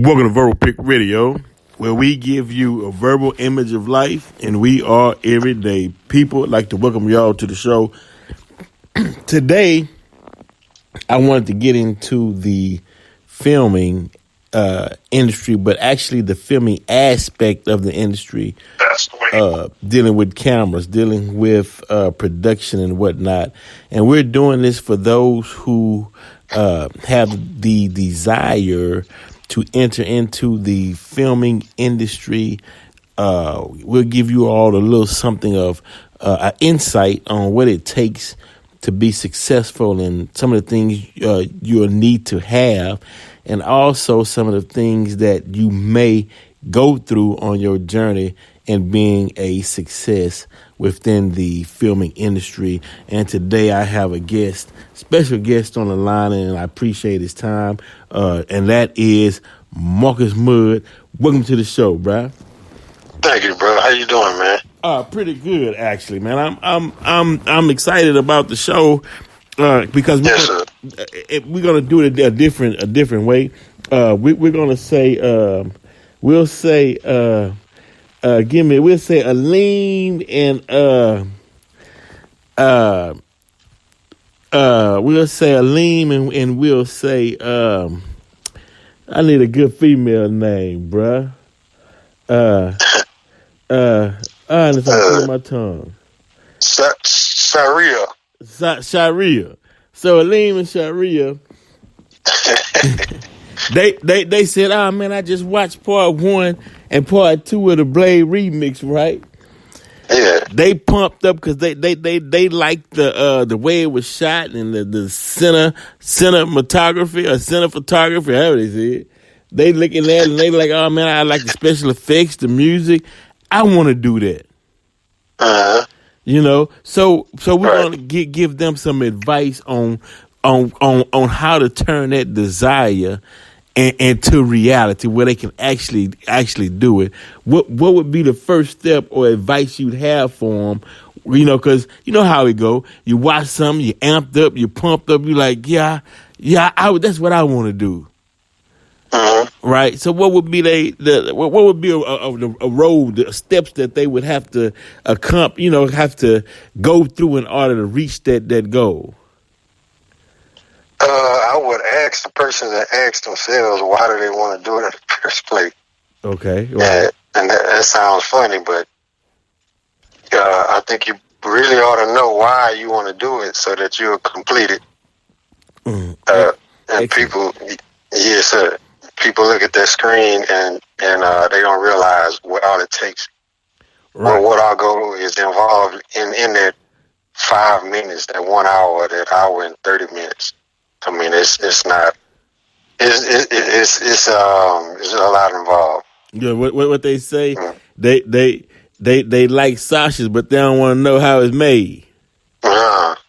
Welcome to Verbal Pick Radio, where we give you a verbal image of life, and we are everyday people. I'd like to welcome y'all to the show. Today, I wanted to get into the filming industry, but actually the filming aspect of the industry, dealing with cameras, dealing with production and whatnot. And we're doing this for those who have the desire to enter into the filming industry. We'll give you all a little something of an insight on what it takes to be successful and some of the things you'll need to have, and also some of the things that you may go through on your journey in being a success within the filming industry. And today I have a special guest on the line, and I appreciate his time. And that is Marcus Muhd. Welcome to the show, bro. Thank you, bro. How you doing, man? Pretty good, actually, man. I'm excited about the show because we're gonna do it a different way. We're gonna say we'll say Aleem and we'll say Aleem and we'll say I need a good female name, bruh. And it's on my tongue. Sharia. Sharia. So Aleem and Sharia, they said, "Oh man, I just watched part 1 and part 2 of the Blade remix, right?" Yeah. They pumped up because they liked the way it was shot and the cinematography or cinephotography, however they say it. They looking at it and they like, "Oh man, I like the special effects, the music. I want to do that." You know, so we're gonna give them some advice on how to turn that desire into reality, where they can actually do it. What would be the first step or advice you'd have for them? You know, because you know how it go. You watch something, you amped up, you pumped up. You like, that's what I want to do. Right. So, what would be what would be a road, the steps that they would have to have to go through in order to reach that goal? I would ask the person that ask themselves, why do they want to do it in the first place? Okay. Right. And that sounds funny, but I think you really ought to know why you want to do it so that you'll complete it. And people, yes, sir. People look at that screen and they don't realize what all it takes. Right. Or what our goal is involved in that 5 minutes, that 1 hour, that hour and 30 minutes. I mean, it's a lot involved. Yeah, what they say, they like sausages, but they don't want to know how it's made.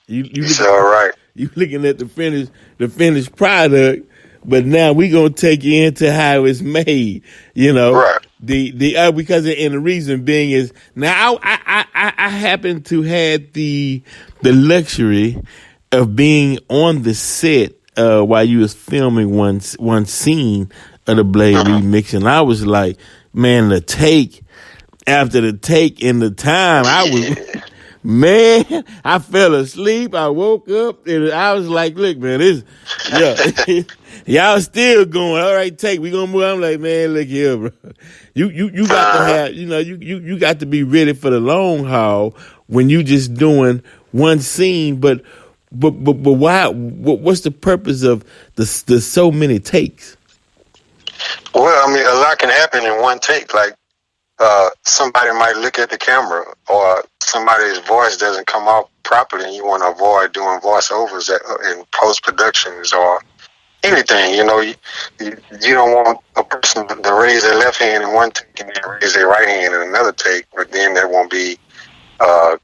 It's all right. You looking at the finished product. But now we gonna take you into how it's made, you know. Right. Because the reason being is now I happen to had the luxury of being on the set while you was filming one scene of the Blade remix, and I was like, man, the take after the take in the time man, I fell asleep. I woke up and I was like, look, man, y'all still going. All right, we gonna move. I'm like, man, look here, bro. You got to have, you got to be ready for the long haul when you just doing one scene. But why? What's the purpose of the so many takes? Well, I mean, a lot can happen in one take. Like, somebody might look at the camera, or somebody's voice doesn't come out properly, and you want to avoid doing voiceovers in post-productions or anything. You know, you don't want a person to raise their left hand in one take and then raise their right hand in another take, but then that won't be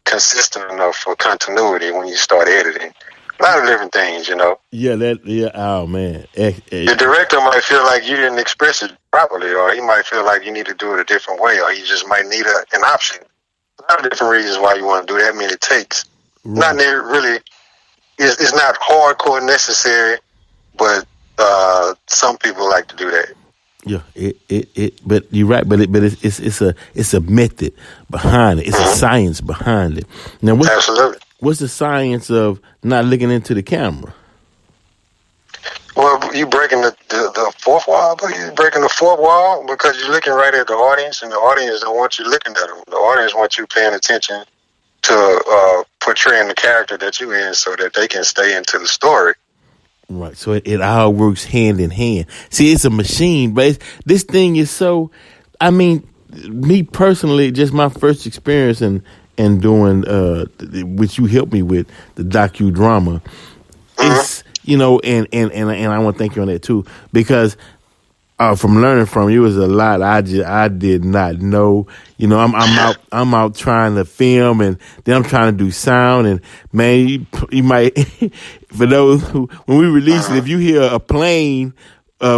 consistent enough for continuity when you start editing. A lot of different things, you know. Oh man. The director might feel like you didn't express it properly, or he might feel like you need to do it a different way, or you just might need an option. A lot of different reasons why you want to do that many takes. Right. Not really. It's not hardcore necessary, but some people like to do that. Yeah, but you're right. But it's a method behind it. It's a science behind it. Now, Absolutely. what's the science of not looking into the camera? Well, you breaking the fourth wall, but you breaking the fourth wall because you're looking right at the audience, and the audience don't want you looking at them. The audience wants you paying attention to portraying the character that you're in, so that they can stay into the story. Right. So it all works hand in hand. See, it's a machine, but this thing is so. I mean, me personally, just my first experience in doing which you helped me with, the docudrama. It's and I want to thank you on that too, because from learning from you was a lot I did not know. I'm out trying to film, and then I'm trying to do sound, and man, you might for those who, when we release it, if you hear a plane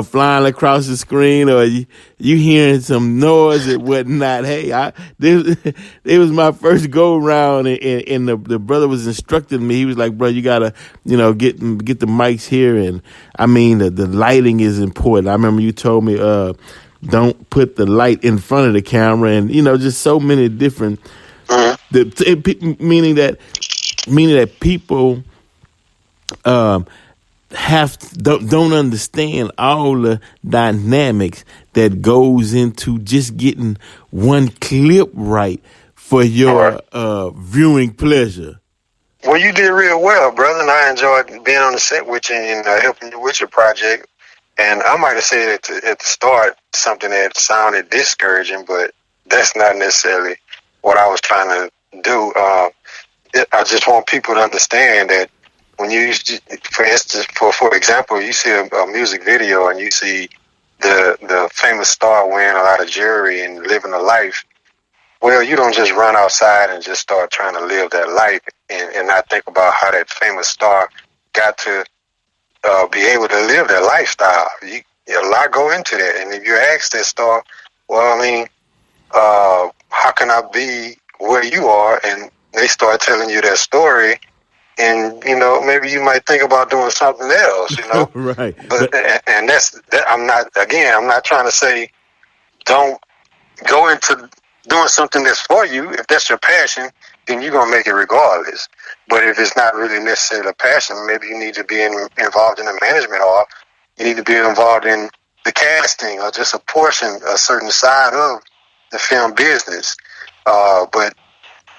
flying across the screen, or you hearing some noise and whatnot, hey, it was my first go around, and the brother was instructing me. He was like, bro, you gotta, get the mics here, and I mean the lighting is important. I remember you told me, don't put the light in front of the camera, and just so many different, meaning that people, don't understand all the dynamics that goes into just getting one clip right for your viewing pleasure. Well, you did real well, brother, and I enjoyed being on the set with you and helping you with your project. And I might have said at the start something that sounded discouraging, but that's not necessarily what I was trying to do. I just want people to understand that when you, for instance, for example, you see a music video and you see the famous star wearing a lot of jewelry and living a life, well, you don't just run outside and just start trying to live that life and not think about how that famous star got to be able to live that lifestyle. A lot go into that. And if you ask that star, well, I mean, how can I be where you are? And they start telling you that story, and maybe you might think about doing something else, Right. But and that's that. I'm not trying to say don't go into doing something that's for you. If that's your passion, then you're gonna make it regardless. But if it's not really necessarily a passion, maybe you need to be involved in the management, or you need to be involved in the casting, or just a certain side of the film business. But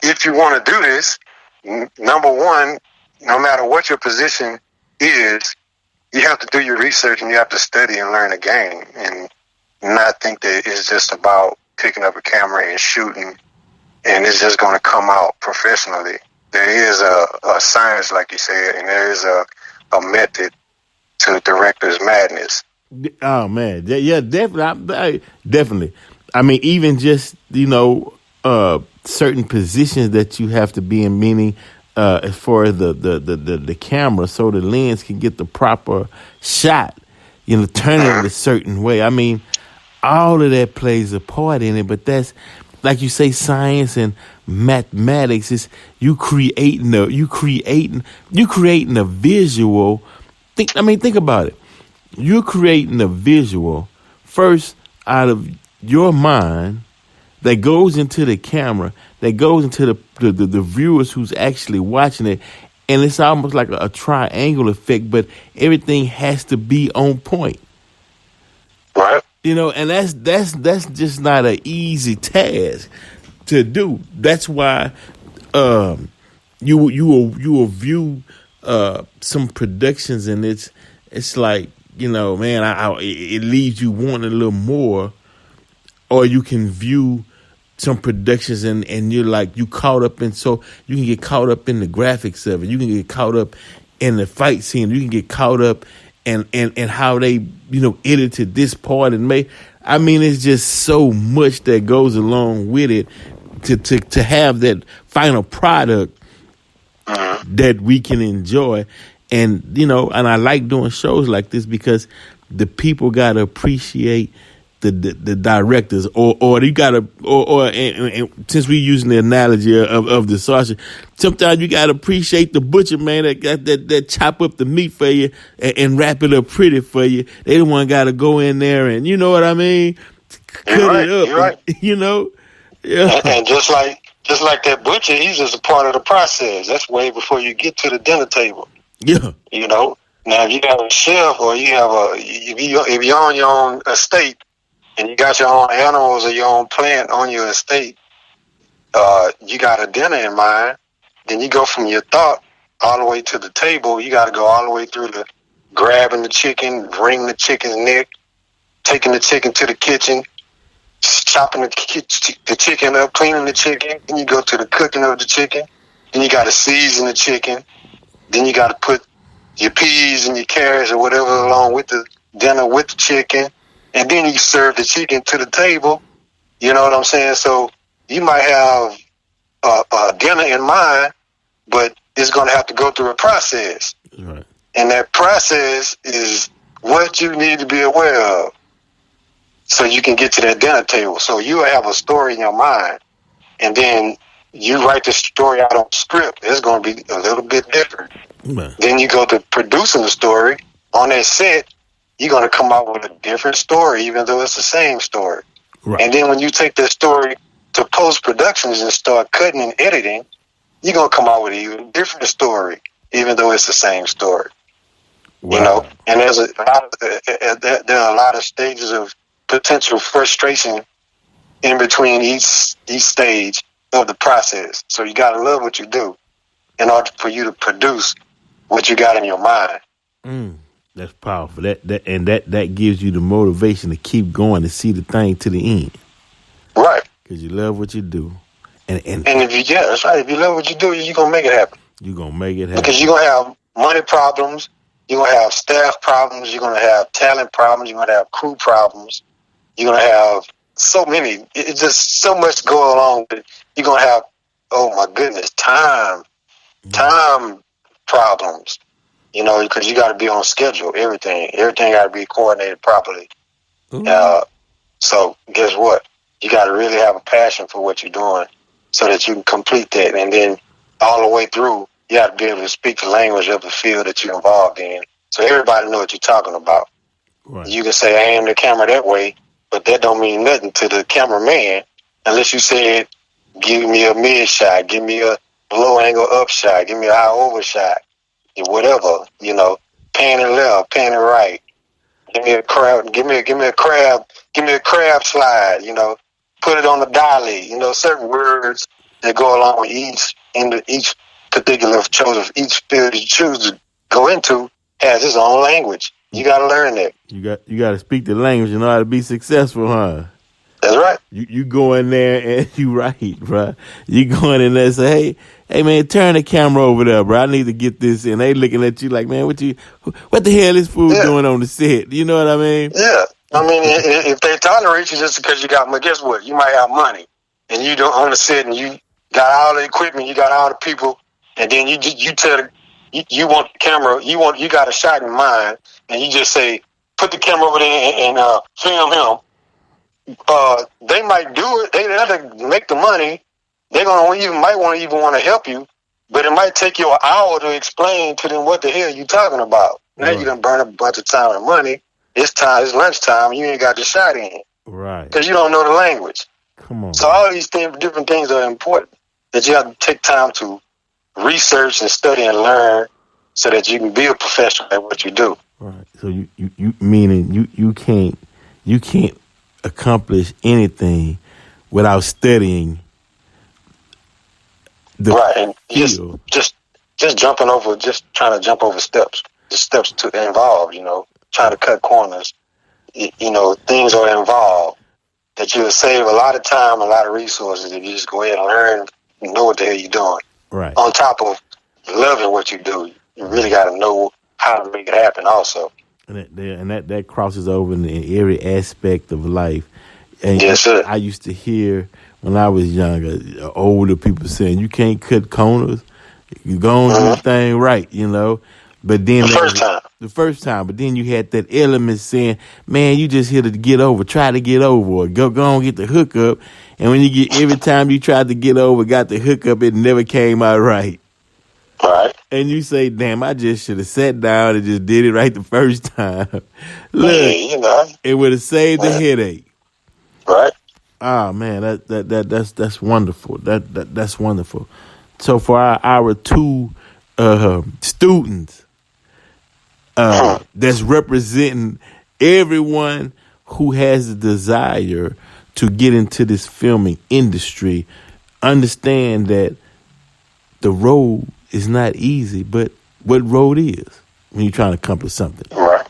if you want to do this, number one, no matter what your position is, you have to do your research and you have to study and learn the game, and not think that it's just about picking up a camera and shooting and it's just going to come out professionally. There is a science, like you said, and there is a method to director's madness. Oh man, yeah, definitely, definitely. I mean, even just certain positions that you have to be in, meaning as far as the camera, so the lens can get the proper shot. Turning it a certain way. I mean, all of that plays a part in it. But that's, like you say, science and mathematics. Is you creating a visual. Think about it. You're creating a visual first out of your mind that goes into the camera, that goes into the viewers who's actually watching it, and it's almost like a triangle effect. But everything has to be on point, right? And that's just not an easy task to do. That's why you will view some productions, and it's like, man, it leaves you wanting a little more. Or you can view some productions and you're like, you caught up in, so you can get caught up in the graphics of it. You can get caught up in the fight scene. You can get caught up in how they, edited this part and made. I mean, it's just so much that goes along with it to have that final product that we can enjoy. And, and I like doing shows like this because the people got to appreciate the directors, or you gotta, and since we using the analogy of the sausage, sometimes you gotta appreciate the butcher, man, that chop up the meat for you and wrap it up pretty for you. They the one gotta go in there and, you know what I mean, cut it up. You're right. You know, yeah. And just like that butcher, he's just a part of the process. That's way before you get to the dinner table. Yeah. You know. Now, if you have a chef, or you have if you're on your own estate and you got your own animals or your own plant on your estate, you got a dinner in mind. Then you go from your thought all the way to the table. You got to go all the way through the grabbing the chicken, wringing the chicken's neck, taking the chicken to the kitchen, chopping the chicken up, cleaning the chicken. Then you go to the cooking of the chicken. Then you got to season the chicken. Then you got to put your peas and your carrots or whatever along with the dinner with the chicken. And then you serve the chicken to the table. You know what I'm saying? So you might have a dinner in mind, but it's going to have to go through a process. Right. And that process is what you need to be aware of so you can get to that dinner table. So you have a story in your mind, and then you write the story out on script. It's going to be a little bit different. Man. Then you go to producing the story. On that set, you're going to come out with a different story, even though it's the same story. Right. And then when you take that story to post-productions and start cutting and editing, you're going to come out with an even different story, even though it's the same story. Wow. You know, and there are a lot of stages of potential frustration in between each stage of the process. So you got to love what you do in order for you to produce what you got in your mind. That's powerful. That gives you the motivation to keep going, to see the thing to the end. Right. Because you love what you do. And that's right. If you love what you do, you're going to make it happen. You're going to make it happen. Because you're going to have money problems. You're going to have staff problems. You're going to have talent problems. You're going to have crew problems. You're going to have so many. It's just so much going along with it. You're going to have, oh my goodness, time problems. You know, because you got to be on schedule. Everything got to be coordinated properly. So guess what? You got to really have a passion for what you're doing so that you can complete that. And then all the way through, you have to be able to speak the language of the field that you're involved in. So everybody know what you're talking about. Right. You can say, I aim the camera that way, but that don't mean nothing to the cameraman unless you said, give me a mid shot, give me a low angle up shot, give me a high over shot, whatever, you know, panning left, panning right. Give me a crab slide, you know, put it on the dolly, you know, certain words that go along with each particular choice of each field you choose to go into has its own language. You got to learn that. You got to speak the language in order to be successful, huh? That's right. You go in there and you right, bro. You go in there and say, hey man, turn the camera over there, bro. I need to get this in. They looking at you like, man, what the hell is food doing on the set? You know what I mean? Yeah. I mean, if they tolerate you just because you got money, guess what? You might have money, and you don't on the set, and you got all the equipment, you got all the people, and then you tell you want the camera, you got a shot in mind, and you just say, put the camera over there and film him. They might do it. They have to make the money. They're might want to help you, but it might take you an hour to explain to them what the hell you talking about. Now you done burn a bunch of time and money. It's lunchtime. You ain't got the shot in, right? Because you don't know the language. Come on. So all these different things are important that you have to take time to research and study and learn, so that you can be a professional at what you do. Right. So you meaning you can't accomplish anything without studying the right, and field. just jumping over, just trying to jump over steps. The steps to involved, you know, trying to cut corners. You know, things are involved that you'll save a lot of time, a lot of resources if you just go ahead and learn and know what the hell you're doing. Right. On top of loving what you do, you really got to know how to make it happen also. And that crosses over in every aspect of life. And yes, sir. I used to hear when I was younger, older people saying, you can't cut corners. You go on do the thing right, you know. But then the the first time, but then you had that element saying, man, you just here to get over, try to get over, or go and get the hookup. And when you get, every time you tried to get over, got the hookup, it never came out right. Right. And you say, damn, I just should have sat down and just did it right the first time. Look, Yeah, it would have saved the headache. Right. Ah, man, that's wonderful. That's wonderful. So for our two students that's representing everyone who has a desire to get into this filming industry, understand that the road is not easy, but what road is when you're trying to accomplish something. Right.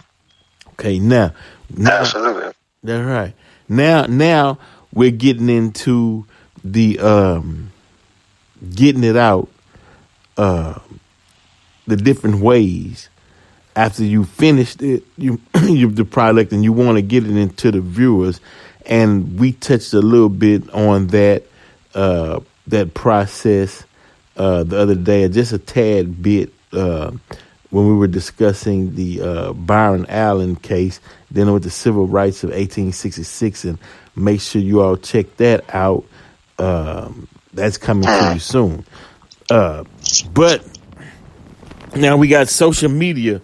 Okay, now Absolutely. that's right. Now we're getting into the getting it out, the different ways after you finished it, you the product, and you want to get it into the viewers. And we touched a little bit on that that process the other day, just a tad bit when we were discussing the Byron Allen case, dealing with the civil rights of 1866. And make sure you all check that out. That's coming to you soon. But now we got social media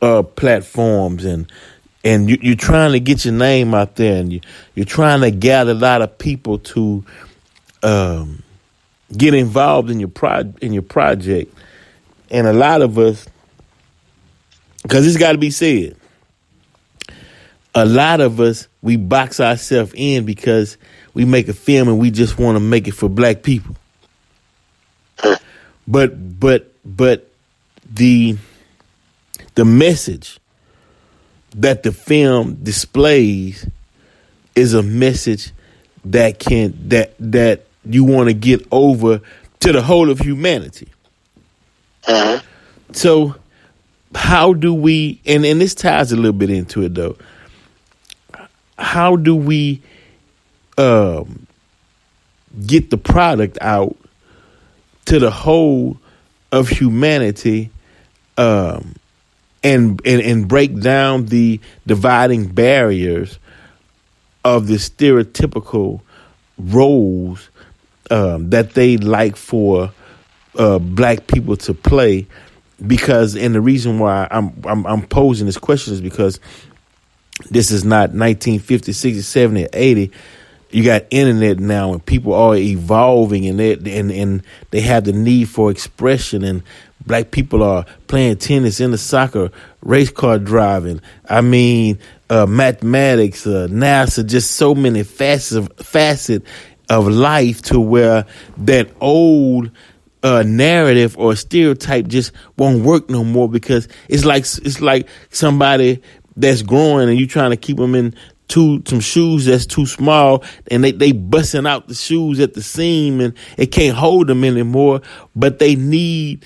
platforms, and you're trying to get your name out there, and you're trying to gather a lot of people to get involved in your project. And a lot of us, because it's got to be said, a lot of us, we box ourselves in because we make a film and we just want to make it for black people. But the message that the film displays is a message that you want to get over to the whole of humanity. So how do we, and this ties a little bit into it though, how do we get the product out to the whole of humanity, and break down the dividing barriers of the stereotypical roles that they like for black people to play? Because, and the reason why I'm posing this question is because this is not 1950, 60, 70, 80. You got internet now, and people are evolving, and they have the need for expression. And black people are playing tennis, into soccer, race car driving. I mean, mathematics, NASA, just so many facets of life, to where that old narrative or stereotype just won't work no more, because it's like somebody that's growing and you trying to keep them in some shoes that's too small, and they busting out the shoes at the seam, and it can't hold them anymore. But they need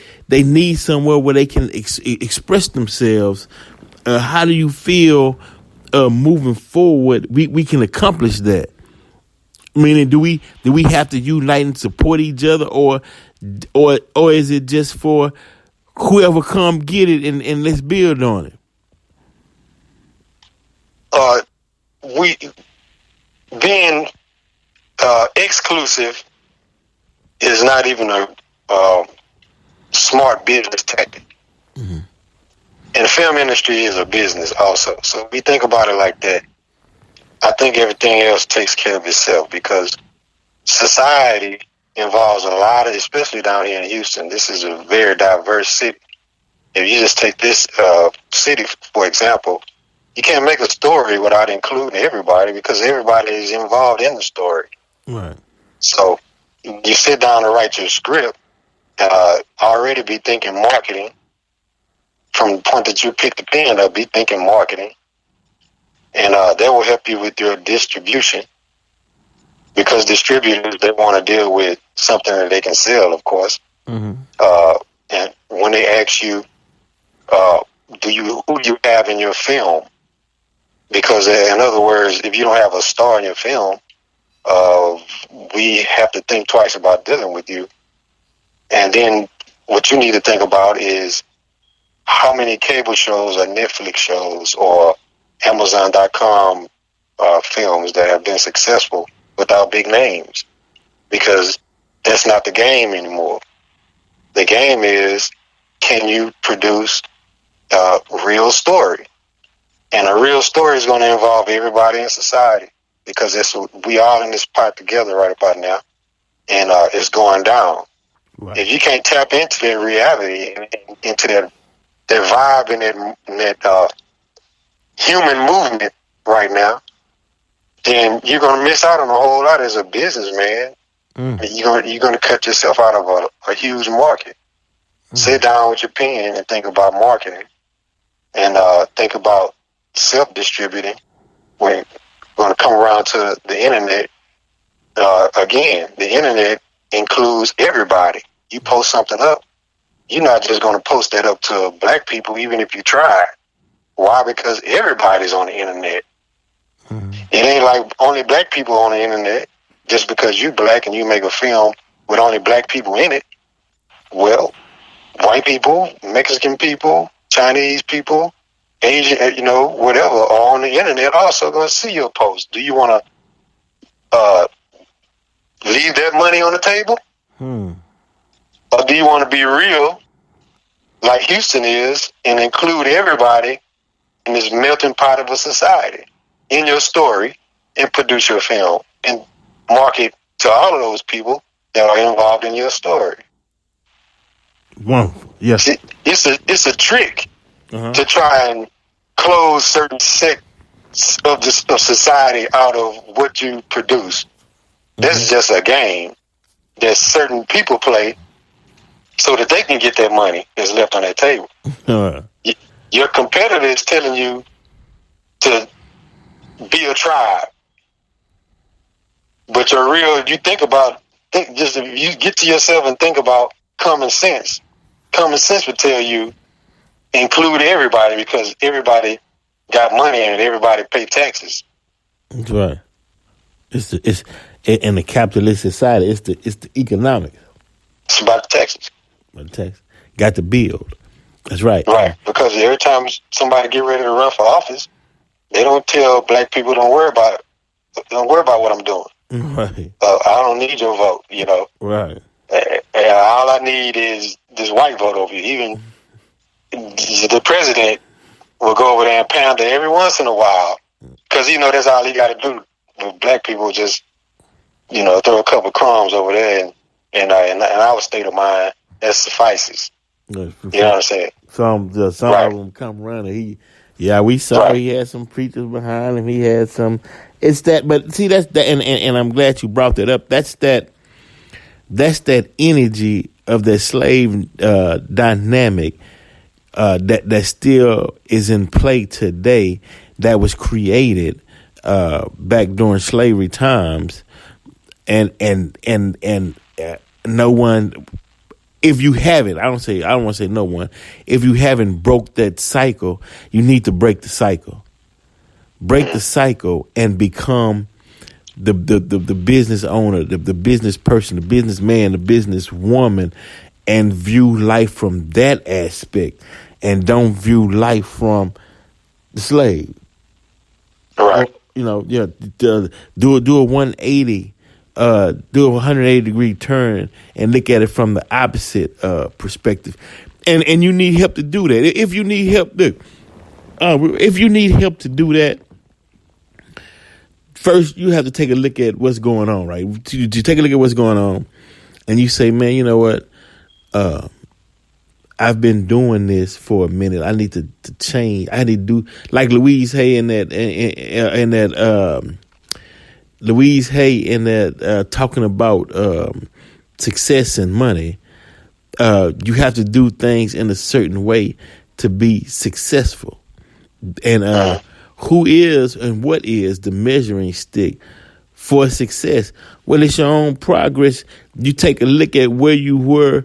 somewhere where they can express themselves. How do you feel moving forward? We can accomplish that. Meaning, do we have to unite and support each other, or is it just for whoever come get it and let's build on it? We being exclusive is not even a smart business tactic. Mm-hmm. And the film industry is a business also. So we think about it like that. I think everything else takes care of itself, because society involves a lot of, especially down here in Houston, this is a very diverse city. If you just take this city, for example, you can't make a story without including everybody, because everybody is involved in the story. Right. So you sit down and write your script, already be thinking marketing. From the point that you pick the pen up, be thinking marketing. And that will help you with your distribution, because distributors, they want to deal with something that they can sell, of course. Mm-hmm. And when they ask you, who do you have in your film? Because in other words, if you don't have a star in your film, we have to think twice about dealing with you. And then what you need to think about is, how many cable shows or Netflix shows or Amazon.com films that have been successful without big names, because that's not the game anymore. The game is, can you produce a real story? And a real story is going to involve everybody in society, because we all in this pot together right about now, and it's going down. Right. If you can't tap into that reality, into that vibe and that human movement right now, then you're going to miss out on a whole lot as a businessman. You're going to cut yourself out of a huge market. Sit down with your pen and think about marketing, and think about self-distributing. We're going to come around to the internet again. The internet includes everybody. You post something up, you're not just going to post that up to black people, even if you try. Why? Because everybody's on the internet. It ain't like only black people on the internet. Just because you black and you make a film with only black people in it, well, white people, Mexican people, Chinese people, Asian, whatever, are on the internet also going to see your post. Do you want to leave that money on the table? Or do you want to be real, like Houston is, and include everybody in this melting pot of a society in your story, and produce your film and market to all of those people that are involved in your story? Wonderful. Yes. It's a trick to try and close certain sects of society out of what you produce. That's just a game that certain people play so that they can get that money that's left on that table. Your competitor is telling you to be a tribe, but if you if you get to yourself and think about common sense would tell you include everybody, because everybody got money and everybody pay taxes. That's right. It's in a capitalist society. It's the economics. It's about the taxes. Got to build. That's right. Right. Because every time somebody get ready to run for office, they don't tell black people, don't worry about what I'm doing. Right. I don't need your vote, Right. All I need is this white vote over you. Even the president will go over there and pound it every once in a while, because that's all he got to do. With black people, just throw a couple crumbs over there, and our state of mind, that suffices. You know what I'm saying? Some right. of them come around and we saw he had some preachers behind him. He had some. It's that, but see, that's that, and I'm glad you brought that up. That's that energy of that slave dynamic that still is in play today. That was created back during slavery times, and no one. If you haven't, I don't want to say no one. If you haven't broke that cycle, you need to break the cycle. Break the cycle and become the business owner, the business person, the businessman, the businesswoman, and view life from that aspect, and don't view life from the slave. Right. Do a 180. Do a 180 degree turn and look at it from the opposite perspective, and you need help to do that. If you need help, to do that, first you have to take a look at what's going on. Right, you take a look at what's going on, and you say, "Man, you know what? I've been doing this for a minute. I need to change. I need to do like Louise Hay in that." Louise Hay in that talking about success and money, you have to do things in a certain way to be successful. And who is and what is the measuring stick for success? Well, it's your own progress. You take a look at where you were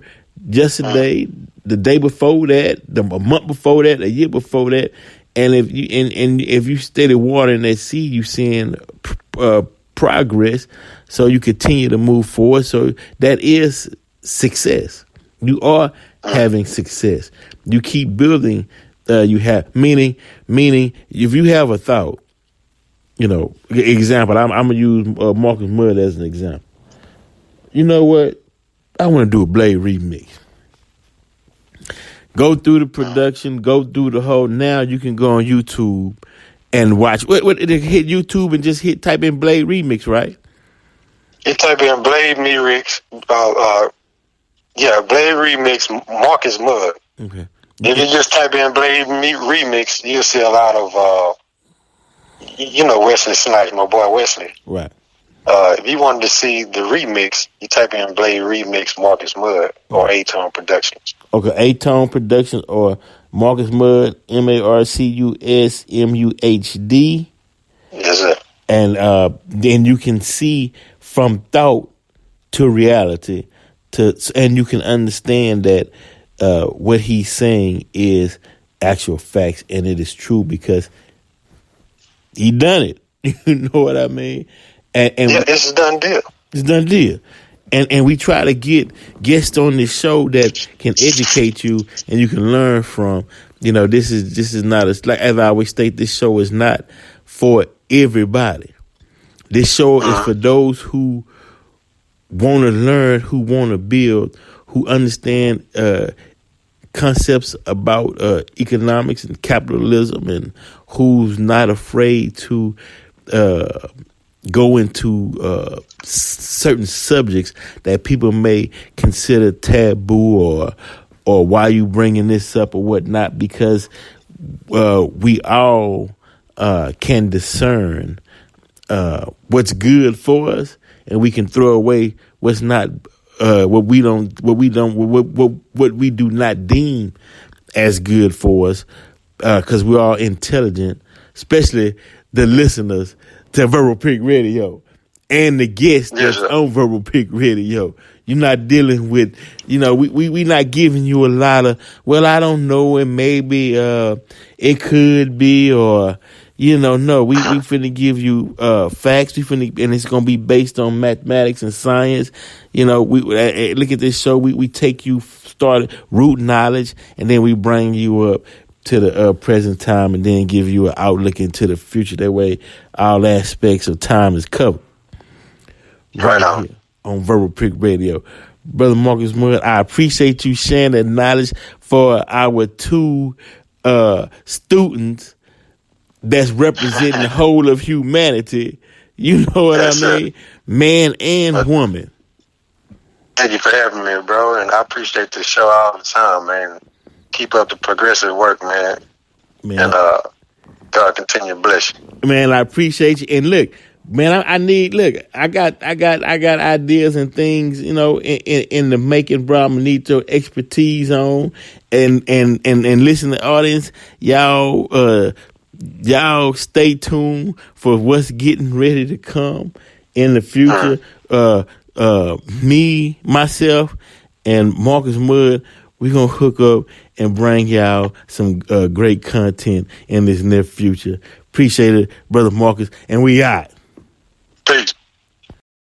yesterday, the day before that, a month before that, a year before that, and if you steady watering that seed, you seeing progress, so you continue to move forward. So that is success. You are having success. You keep building. You have meaning. If you have a thought, example. I'm gonna use Marcus Muhd as an example. You know what? I want to do a Blade remix. Go through the production. Go through the whole. Now you can go on YouTube and watch. What hit YouTube and just type in Blade remix, right? You type in Blade remix. Blade remix. Marcus Muhd. Okay. If you just type in Blade remix, you'll see a lot of Wesley Snipes, my boy Wesley. Right. If you wanted to see the remix, you type in Blade remix Marcus Muhd or A-Tone Productions. Okay, A-Tone Productions or Marcus Muhd, MarcusMuhd. Yes, sir. And then you can see from thought to reality, and you can understand that what he's saying is actual facts, and it is true because he done it. You know what I mean? And it's a done deal. It's a done deal. And we try to get guests on this show that can educate you and you can learn from. This is not like as I always state, this show is not for everybody. This show is for those who want to learn, who want to build, who understand concepts about economics and capitalism, and who's not afraid to go into certain subjects that people may consider taboo or why you bringing this up or whatnot, because we all can discern what's good for us, and we can throw away what's not, what we do not deem as good for us, because we're all intelligent, especially the listeners to Verbal Pig Radio and the guests that's on Verbal Pig Radio. You're not dealing with, we not giving you a lot of, well, I don't know, and maybe it could be, or, no, we finna give you facts. And it's gonna be based on mathematics and science. We look at this show. We take you started root knowledge, and then we bring you up to the present time, and then give you an outlook into the future. That way, all aspects of time is covered. Right on. Here on Verbal Pig Radio. Brother Marcus Muhd, I appreciate you sharing that knowledge for our two students that's representing the whole of humanity. You know what I mean? Man and woman. Thank you for having me, bro. And I appreciate the show all the time, man. Keep up the progressive work, man. And God continue to bless you. Man, I appreciate you. And look, man, I got ideas and things, in the making, bro. I'm gonna need your expertise on and listen to the audience. Y'all stay tuned for what's getting ready to come in the future. Me, myself, and Marcus Muhd, we're going to hook up and bring y'all some great content in this near future. Appreciate it, Brother Marcus, and we out. Peace.